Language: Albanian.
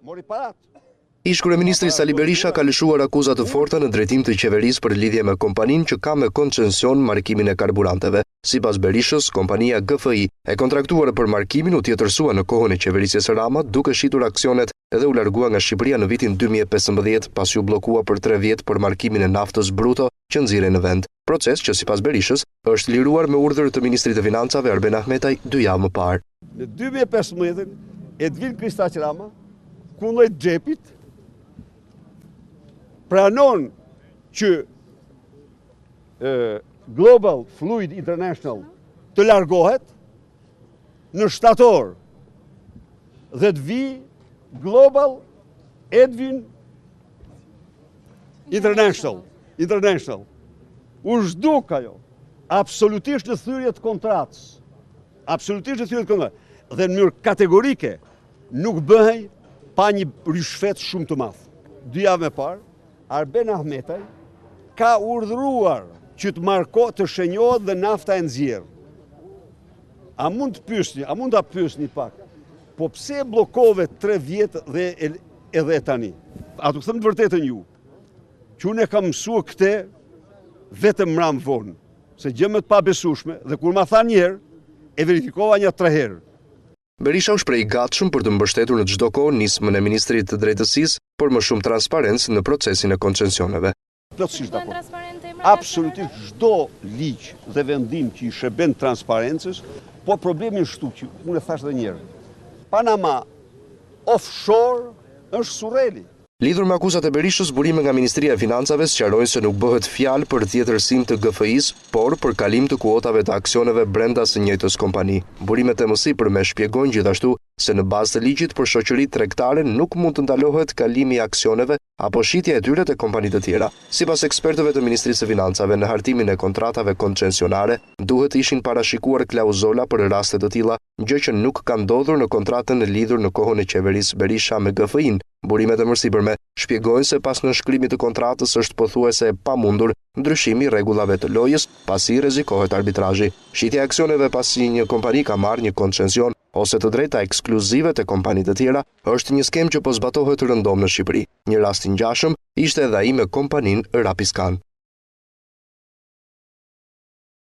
mori parat. Ish-kryeministri Sali Berisha ka lëshuar akuzat të forta në drejtim të qeverisë për lidhje me kompaninë që ka me koncesion markimin e karburanteve. Sipas Berishës, kompania GFI e kontraktuar për markimin u tjetërsua në kohën e qeverisjes së Rama, duke shitur aksionet dhe u largua nga Shqipëria në vitin 2015, pasi u bllokua për 3 vjet për markimin e naftës bruto që nxirrej në vend. Proces që sipas Berishës është liruar me urdhër të Ministrit të Financave Arben Ahmetaj 2 javë më parë. Në 2015 Edvin Kristaq Rama, kundër xhepit, pranon që Global Fluid International të largohet në shtator dhe të vi Global Edwin International. U zhduk ajo, absolutisht në thyrje të kontratës, dhe në mënyrë kategorike nuk bëhej pa një rishfet shumë të madh. 2 javë më parë, Arben Ahmetaj ka urdhëruar që të shenjohet dhe nafta e nxjerr. A mund ta pyesni pak, po pse bllokove 3 vjet dhe edhe tani? A të them të vërtetën ju, që unë e kam mësuar këtë vetëm mram vonë, se gjë më të pabesueshme, dhe kur ma tha një herë, e verifikova një 3 herë. Berisha u shpreh i gatshëm për të mbështetur në çdo kohë nismën e Ministrit të Drejtësisë për më shumë transparencë në procesin e koncesioneve. Plotësisht dakord. Absolutisht çdo ligj dhe vendim që i shërben transparencës, po problemi është që unë e thash edhe një herë. Panama offshore është surreli. Lidhur me akuzat e Berishës, burime nga Ministria e Financave sqarojnë se nuk bëhet fjalë për tjetërsim të GFI-s, por për kalim të kuotave të aksioneve brenda së njëjtës kompani. Burimet e mësipërme shpjegojnë gjithashtu se në bazë të ligjit për shoqëritë tregtare nuk mund të ndalohet kalimi i aksioneve apo shitja e tyre te kompani të tjera. Sipas ekspertëve të Ministrisë së Financave, në hartimin e kontratave koncesionare duhet të ishin parashikuar klauzola për raste të tilla, gjë që nuk ka ndodhur në kontratën e lidhur në kohën e qeverisë Berisha me GFI-n. Burimet e mësipërme shpjegojnë se pas nënshkrimit të kontratës është pothuajse e pamundur ndryshimi i rregullave të lojës pasi rrezikohet arbitrazhi. Shitja e aksioneve pasi një kompani ka marrë një koncesion ose të drejta ekskluzive te kompani të tjera është një skem që po zbatohet rëndom në Shqipëri. Një rast i ngjashëm ishte edhe ai me kompaninë Rapiscan.